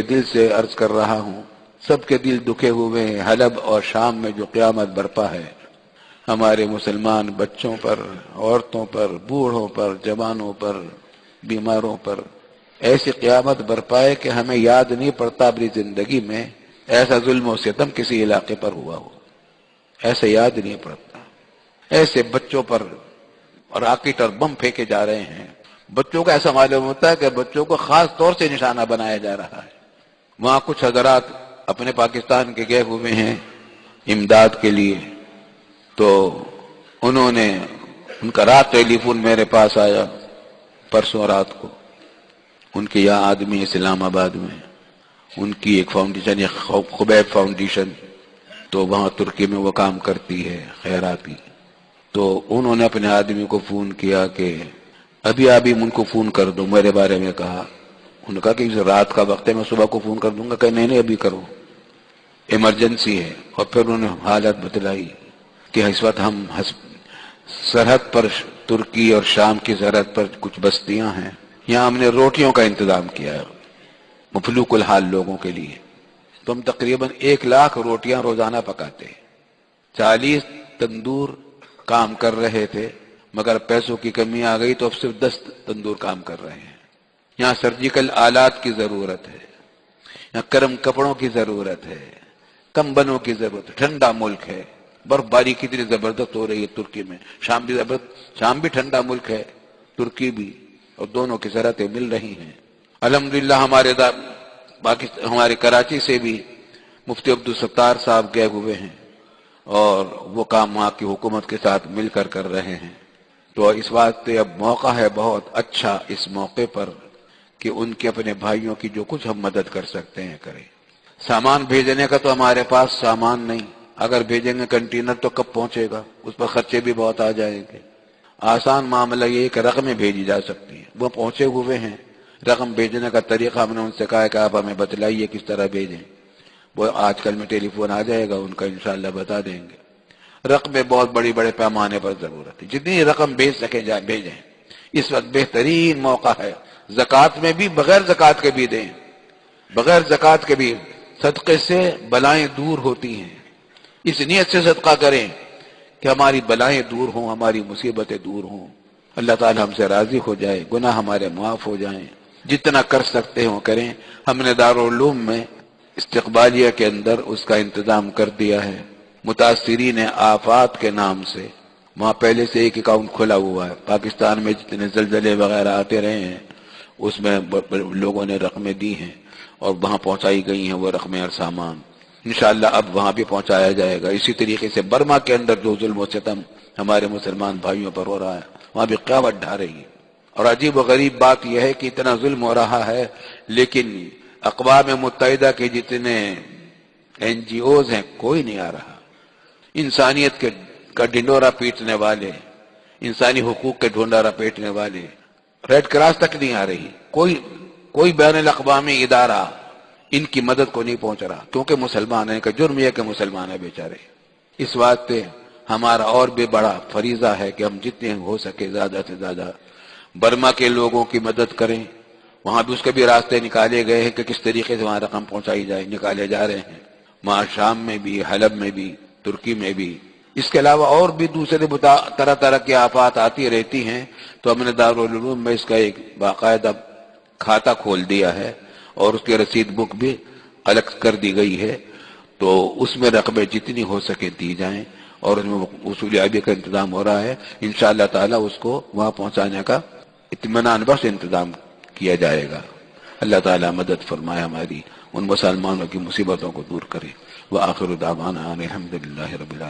کے دل سے عرض کر رہا ہوں، سب کے دل دکھے ہوئے ہیں۔ حلب اور شام میں جو قیامت برپا ہے ہمارے مسلمان بچوں پر، عورتوں پر، بوڑھوں پر، جوانوں پر، بیماروں پر، ایسی قیامت برپا ہے کہ ہمیں یاد نہیں پڑتا اپنی زندگی میں ایسا ظلم و ستم کسی علاقے پر ہوا ہو، ایسا یاد نہیں پڑتا۔ ایسے بچوں پر راکٹ اور بم پھینکے جا رہے ہیں، بچوں کو ایسا معلوم ہوتا ہے کہ بچوں کو خاص طور سے نشانہ بنایا جا رہا ہے۔ وہاں کچھ حضرات اپنے پاکستان کے گئے ہوئے ہیں امداد کے لیے، تو انہوں نے ان کا رات ٹیلی فون میرے پاس آیا پرسوں رات کو، ان کے یہاں آدمی اسلام آباد میں، ان کی ایک فاؤنڈیشن، ایک خبیب فاؤنڈیشن، تو وہاں ترکی میں وہ کام کرتی ہے خیراتی، تو انہوں نے اپنے آدمی کو فون کیا کہ ابھی ان کو فون کر دو، میرے بارے میں کہا۔ انہوں نے کہا کہ رات کا وقت ہے، میں صبح کو فون کر دوں گا، کہ نہیں ابھی کرو، ایمرجنسی ہے۔ اور پھر انہوں نے حالت بتلائی کہ اس وقت ہم سرحد پر، ترکی اور شام کی سرحد پر کچھ بستیاں ہیں، یہاں ہم نے روٹیوں کا انتظام کیا ہے مفلوک الحال لوگوں کے لیے، تو ہم تقریباً 1,00,000 روٹیاں روزانہ پکاتے ہیں۔ 40 تندور کام کر رہے تھے، مگر پیسوں کی کمی آ گئی تو اب صرف 10 تندور کام کر رہے ہیں۔ یہاں سرجیکل آلات کی ضرورت ہے، یہاں گرم کپڑوں کی ضرورت ہے، کمبلوں کی ضرورت ہے، ٹھنڈا ملک ہے، برف باری کتنی زبردست ہو رہی ہے ترکی میں، شام بھی ٹھنڈا ملک ہے، ترکی بھی، اور دونوں کی سرحدیں مل رہی ہیں۔ الحمدللہ ہمارے کراچی سے بھی مفتی عبدالستار صاحب گئے ہوئے ہیں، اور وہ کام وہاں کی حکومت کے ساتھ مل کر رہے ہیں۔ تو اس واسطے اب موقع ہے بہت اچھا اس موقع پر کہ ان کے اپنے بھائیوں کی جو کچھ ہم مدد کر سکتے ہیں کریں۔ سامان بھیجنے کا تو ہمارے پاس سامان نہیں، اگر بھیجیں گے کنٹینر تو کب پہنچے گا، اس پر خرچے بھی بہت آ جائیں گے۔ آسان معاملہ یہ ہے کہ رقمیں بھیجی جا سکتی ہیں، وہ پہنچے ہوئے ہیں۔ رقم بھیجنے کا طریقہ ہم نے ان سے کہا ہے کہ آپ ہمیں بتلائیے کس طرح بھیجیں، وہ آج کل میں ٹیلی فون آ جائے گا ان کا، انشاءاللہ بتا دیں گے۔ رقمیں بہت بڑے پیمانے پر ضرورت ہے، جتنی رقم بھیج سکے بھیجیں۔ اس وقت بہترین موقع ہے، زکوٰۃ میں بھی، بغیر زکوٰۃ کے بھی دیں، بغیر زکوٰۃ کے بھی۔ صدقے سے بلائیں دور ہوتی ہیں، اس نیت سے صدقہ کریں کہ ہماری بلائیں دور ہوں، ہماری مصیبتیں دور ہوں، اللہ تعالی ہم سے راضی ہو جائے، گناہ ہمارے معاف ہو جائیں۔ جتنا کر سکتے ہوں کریں۔ ہم نے دارالعلوم میں استقبالیہ کے اندر اس کا انتظام کر دیا ہے، متاثرین آفات کے نام سے وہاں پہلے سے ایک اکاؤنٹ کھلا ہوا ہے۔ پاکستان میں جتنے زلزلے وغیرہ آتے رہے ہیں اس میں لوگوں نے رقمیں دی ہیں، اور وہاں پہنچائی گئی ہیں وہ رقمیں اور سامان، انشاءاللہ اب وہاں بھی پہنچایا جائے گا۔ اسی طریقے سے برما کے اندر جو ظلم و ستم ہمارے مسلمان بھائیوں پر ہو رہا ہے، وہاں بھی قیامت ڈھا رہی ہے۔ اور عجیب و غریب بات یہ ہے کہ اتنا ظلم ہو رہا ہے، لیکن اقوام متحدہ کے جتنے NGOs ہیں کوئی نہیں آ رہا، انسانیت کا ڈنڈورا پیٹنے والے، انسانی حقوق کے ڈھنڈورا پیٹنے والے، ریڈ کراس تک نہیں آ رہی، کوئی بین الاقوامی ادارہ ان کی مدد کو نہیں پہنچ رہا، کیونکہ مسلمان ہیں، کہ جرم یہ کہ مسلمان ہیں بیچارے۔ اس واسطے ہمارا اور بھی بڑا فریضہ ہے کہ ہم جتنے ہو سکے زیادہ سے زیادہ برما کے لوگوں کی مدد کریں۔ وہاں بھی اس کے بھی راستے نکالے گئے ہیں کہ کس طریقے سے وہاں رقم پہنچائی جائے، نکالے جا رہے ہیں، وہاں شام میں بھی، حلب میں بھی، ترکی میں بھی۔ اس کے علاوہ اور بھی دوسرے طرح کی آفات آتی رہتی ہیں، تو ہم نے دارالعلوم میں اس کا ایک باقاعدہ کھاتہ کھول دیا ہے، اور اس کی رسید بک بھی الگ کر دی گئی ہے، تو اس میں رقمیں جتنی ہو سکے دی جائیں، اور اس میں وصولیابی کا انتظام ہو رہا ہے۔ انشاءاللہ تعالی اس کو وہاں پہنچانے کا اطمینان بخش انتظام کیا جائے گا۔ اللہ تعالی مدد فرمائے، ہماری ان مسلمانوں کی مصیبتوں کو دور کرے۔ وآخر دعوانا الحمدللہ رب العالمین۔